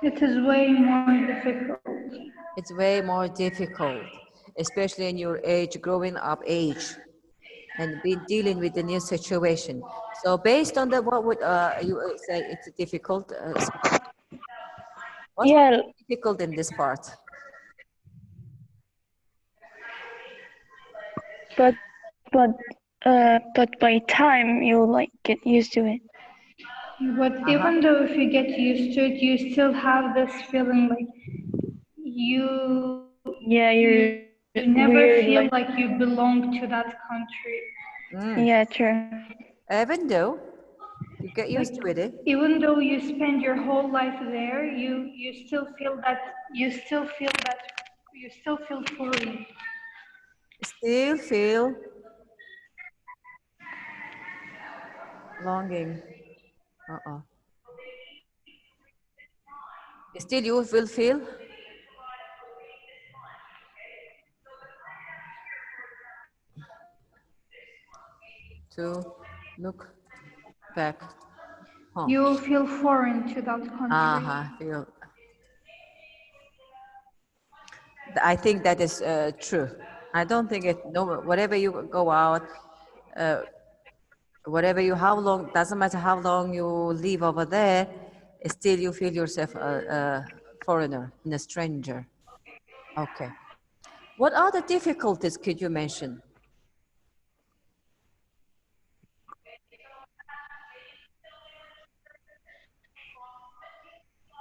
It is way more difficult. It's way more difficult, especially in your age, growing up age, and be dealing with the new situation. So based on that, what would you say it's difficult? What would Yeah, be difficult in this part? but but by time you'll like get used to it. But even though if you get used to it, you still have this feeling like you Yeah, you're you never weird. feel Like, like you belong to that country. yeah, true. Even though you get Like used to it, even though you spend your whole life there, you still feel that you still feel foreign. still feel longing. Uh-uh. Still you will feel to look back home. You will feel foreign to that country. Feel. I think that is true. I don't think it. No, whatever you go out, whatever you, how long, doesn't matter how long you live over there, still you feel yourself a foreigner and a stranger. Okay. What other difficulties could you mention?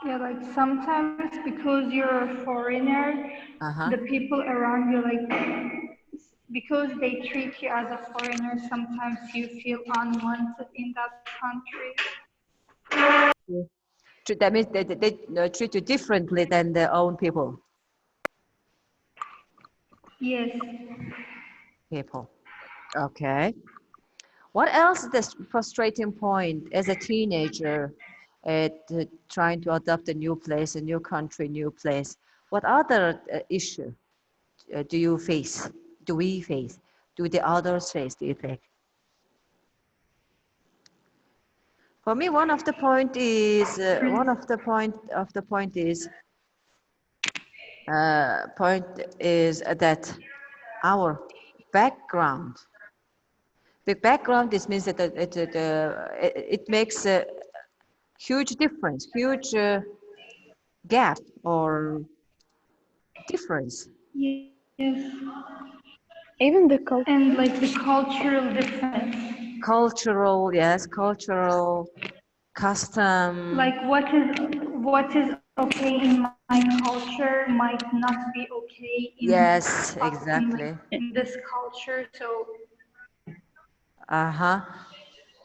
Yeah, like sometimes because you're a foreigner, the people around you, like, because they treat you as a foreigner, sometimes you feel unwanted in that country. That means they treat you differently than their own people. Yes. People. Okay. What else is the frustrating point as a teenager at trying to adapt a new place, a new country, new place? What other issue do you face? Do we face? Do the others face? Do you think? For me, one of the point is that our background. The background, this means that it makes a huge difference, huge gap or difference. Yes. Even the culture. And like the cultural difference. Cultural, yes, cultural custom. Like what is okay in my culture might not be okay in Yes, like, exactly. in this culture. So Uh-huh.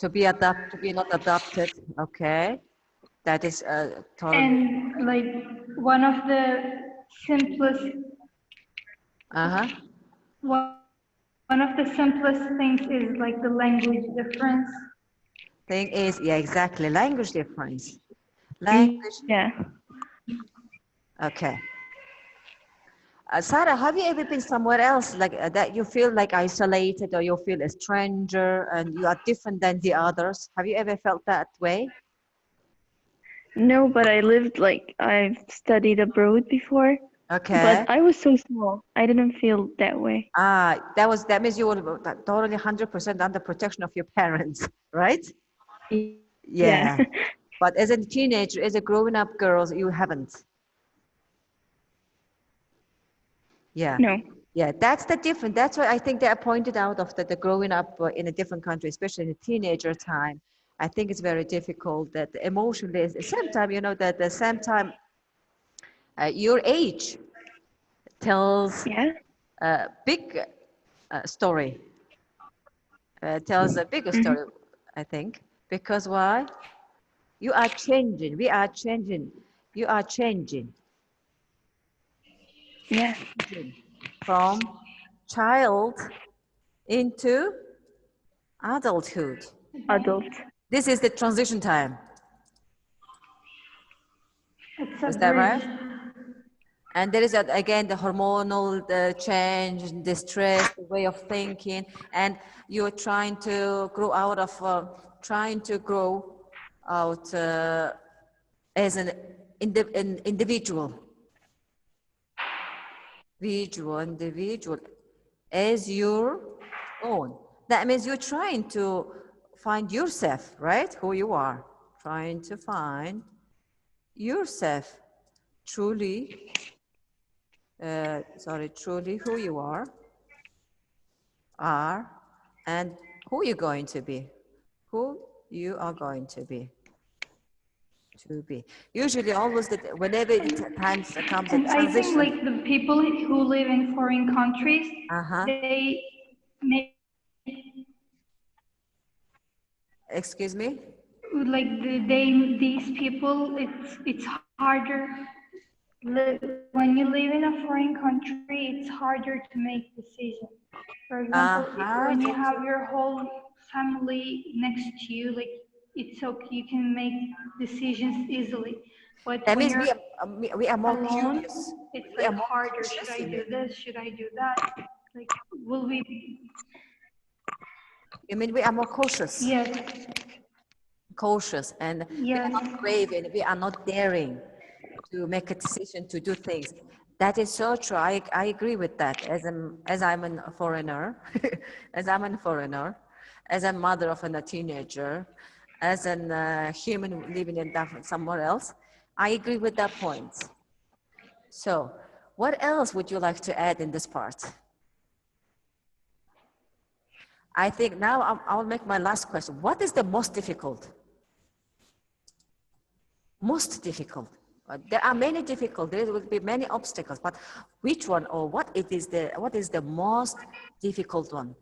To be not adopted. Okay. That is totally. and like one of the simplest Uh-huh. one of the simplest things is like the language difference. Thing is, yeah, exactly. Language difference. Language. Yeah. Okay. Sarah, have you ever been somewhere else like that you feel like isolated or you feel a stranger and you are different than the others? Have you ever felt that way? No, but I've studied abroad before. Okay. But I was so small. I didn't feel that way. That means you were totally 100% under protection of your parents, right? Yeah. Yeah. But as a teenager, as a growing up girl, you haven't. Yeah. No. Yeah, that's the difference. That's what I think they pointed out of the growing up in a different country, especially in the teenager time. I think it's very difficult that emotionally, at the same time, you know, that the same time, your age tells Yeah. a big story, tells a bigger story, I think. Because why? You are changing. We are changing. You are changing. Yeah. From child into adulthood. Adult. This is the transition time. It's a Is that right? bridge. And there is, again, the hormonal change, the stress, the way of thinking, and you're trying to grow out as an individual. Individual as your own. That means you're trying to find yourself, right? Who you are. Trying to find yourself, truly, truly who you are, and who you're going to be. Who you are going to be. Usually always whenever times comes a And I think transition. like the people who live in foreign countries, they make, excuse me? like these people, it's harder. When you live in a foreign country, it's harder to make decisions. For example, when you have your whole family next to you, like it's okay, you can make decisions easily. But That when means you're we are more alone, curious. it's We are like more harder. cautious Should I in do it. this? Should I do that? Like, will we? I mean, we are more cautious. Yes. Cautious, and we are not brave, and we are not daring to make a decision to do things. That is so true. I agree with that. As I'm a foreigner, as I'm a foreigner, as a mother of a teenager, as a human living in somewhere else, I agree with that point. So, what else would you like to add in this part? I think now I'll make my last question. What is the most difficult? Most difficult. There are many difficult. There will be many obstacles, but which one or what is the most difficult one?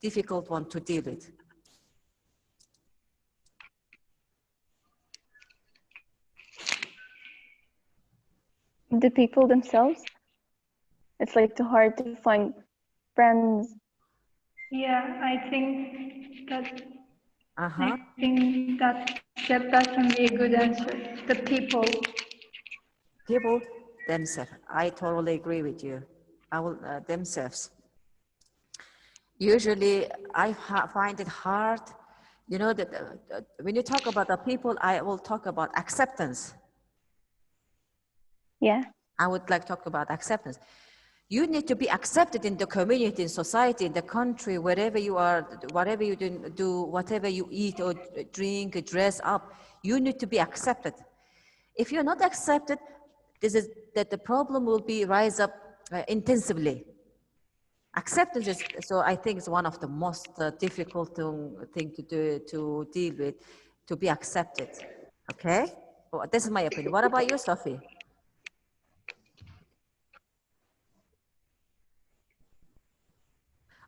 Difficult one to deal with? The people themselves. It's like too hard to find friends. Yeah, I think that. Uh-huh. I think that can be a good answer. The people. People themselves. I totally agree with you. Themselves. Usually, I find it hard. You know that when you talk about the people, I will talk about acceptance. Yeah. I would like to talk about acceptance. You need to be accepted in the community, in society, in the country, wherever you are, whatever you do, whatever you eat or drink, or dress up, you need to be accepted. If you're not accepted, the problem will be rise up intensively. Acceptance is, so I think it's one of the most difficult thing to deal with, to be accepted. Okay? Well, this is my opinion. What about you, Sophie?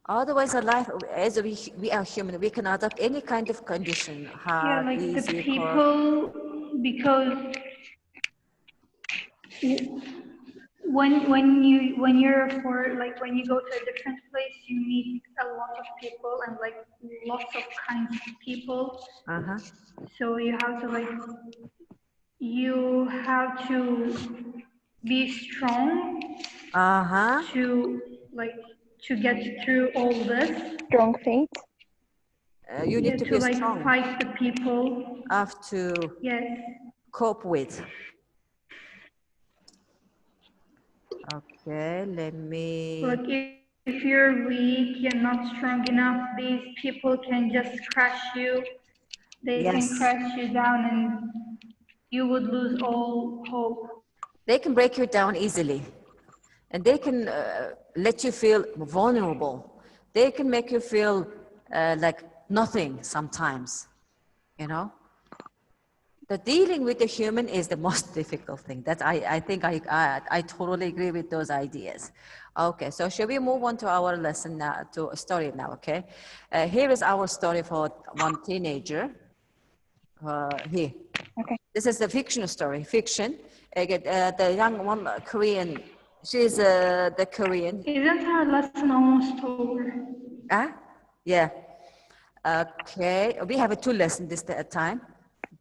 Otherwise, our life, as we are human, we can adapt any kind of condition, hard, Yeah, like easy, the people, because when you go to a different place, you meet a lot of people and like lots of kinds of people. So you have to be strong to get through all this. Strong faith. You need to be strong. Fight the people. Have to cope with. Okay, let me. Like if you're weak, you're not strong enough, these people can just crush you. They can crush you down and you would lose all hope. They can break you down easily. And they can let you feel vulnerable. They can make you feel like nothing sometimes, you know? The dealing with the human is the most difficult thing. I think I totally agree with those ideas. Okay, so shall we move on to our lesson now, to a story now, okay? Here is our story for one teenager. Here. Okay. This is a fictional story, fiction. The young one, Korean, she's the Korean. Isn't our lesson almost over? Yeah. Okay, we have a 2 lesson this time.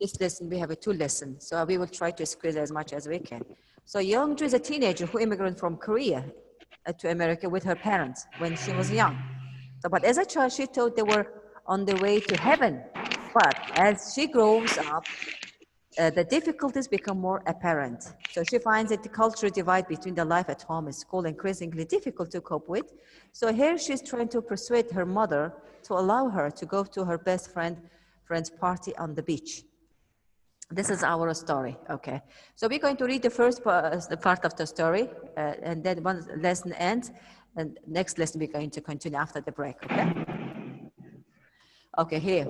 This lesson, we have a 2 lesson. So we will try to squeeze as much as we can. So Youngju is a teenager who immigrated from Korea to America with her parents when she was young. So, but as a child, she thought they were on the way to heaven. But as she grows up, the difficulties become more apparent. So she finds that the cultural divide between the life at home and school increasingly difficult to cope with. So here she's trying to persuade her mother to allow her to go to her best friend's party on the beach. This is our story, okay? So we're going to read the first part of the story, and then one lesson ends, and next lesson we're going to continue after the break, okay? Okay, here.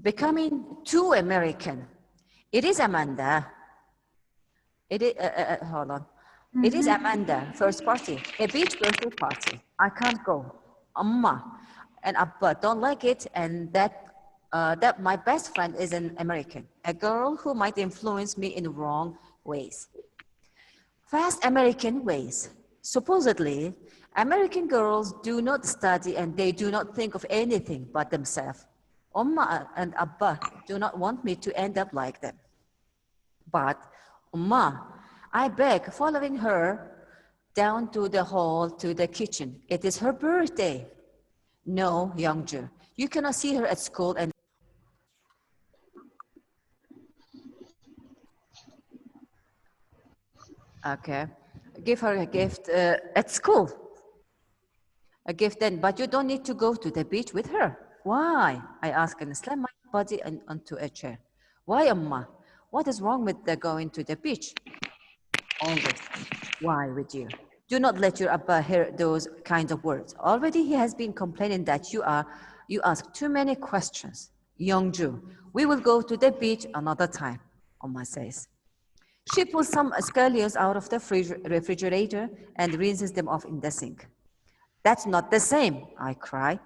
Becoming too American. It is Amanda. It is, hold on. It is Amanda, first party, a beach birthday party. I can't go. Amma and Abba don't like it, and that my best friend is an American, a girl who might influence me in wrong ways. Fast American ways. Supposedly, American girls do not study and they do not think of anything but themselves. Umma and Abba do not want me to end up like them. But Umma, I beg, following her down to the hall to the kitchen. It is her birthday. No, Youngju, you cannot see her at school and okay, give her a gift at school. A gift then, but you don't need to go to the beach with her. Why? I ask and slam my body onto a chair. Why, Amma? What is wrong with the going to the beach? Always. Why with you? Do not let your Abba hear those kinds of words. Already he has been complaining that you ask too many questions. Youngju, we will go to the beach another time, Amma says. She pulls some scallions out of the refrigerator and rinses them off in the sink. That's not the same, I cry.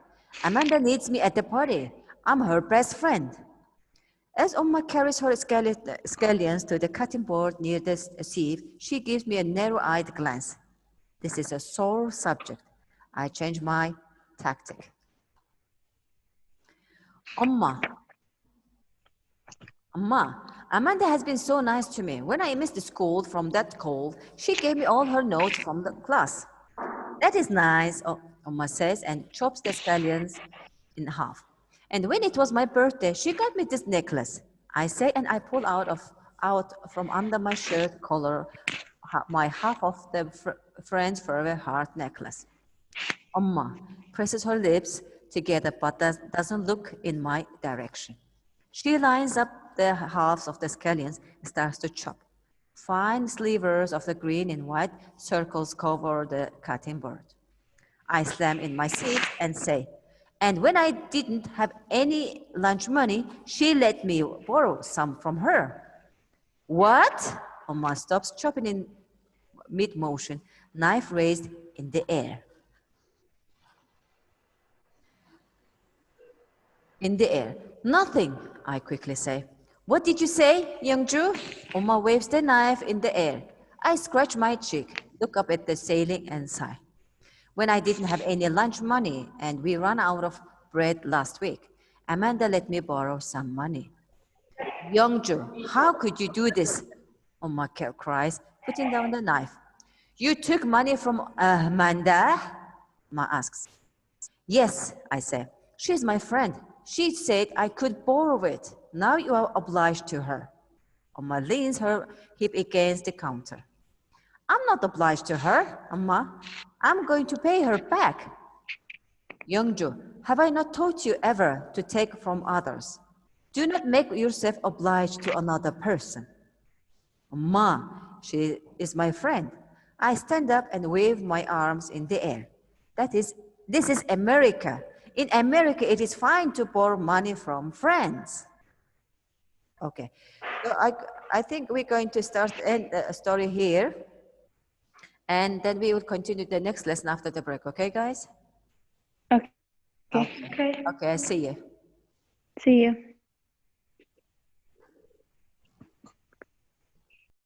Amanda needs me at the party. I'm her best friend. As Umma carries her scallions to the cutting board near the sieve, she gives me a narrow-eyed glance. This is a sore subject. I change my tactic. Umma, Amanda has been so nice to me. When I missed school from that cold, she gave me all her notes from the class. That is nice, Umma says, and chops the scallions in half. And when it was my birthday, she got me this necklace. I say, and I pull out from under my shirt collar my half of the friend's forever heart necklace. Umma presses her lips together, but doesn't look in my direction. She lines up the halves of the scallions and starts to chop. Fine slivers of the green and white circles cover the cutting board. I slam in my seat and say, and when I didn't have any lunch money, she let me borrow some from her. What? Oma stops chopping in mid-motion, knife raised in the air. In the air. Nothing, I quickly say. What did you say, Youngju? Oma waves the knife in the air. I scratch my cheek, look up at the ceiling and sigh. When I didn't have any lunch money and we ran out of bread last week, Amanda let me borrow some money. Youngju, how could you do this? Oma cries, putting down the knife. You took money from Amanda? Ma asks. Yes, I say. She's my friend. She said I could borrow it. Now you are obliged to her. Oma leans her hip against the counter. I'm not obliged to her, Amma. I'm going to pay her back. Youngju, have I not taught you ever to take from others? Do not make yourself obliged to another person. Amma, she is my friend. I stand up and wave my arms in the air. This is America. In America, it is fine to borrow money from friends. Okay, so I think we're going to start the story here. And then we will continue the next lesson after the break. Okay, guys? Okay. Okay. Okay, see you. See you.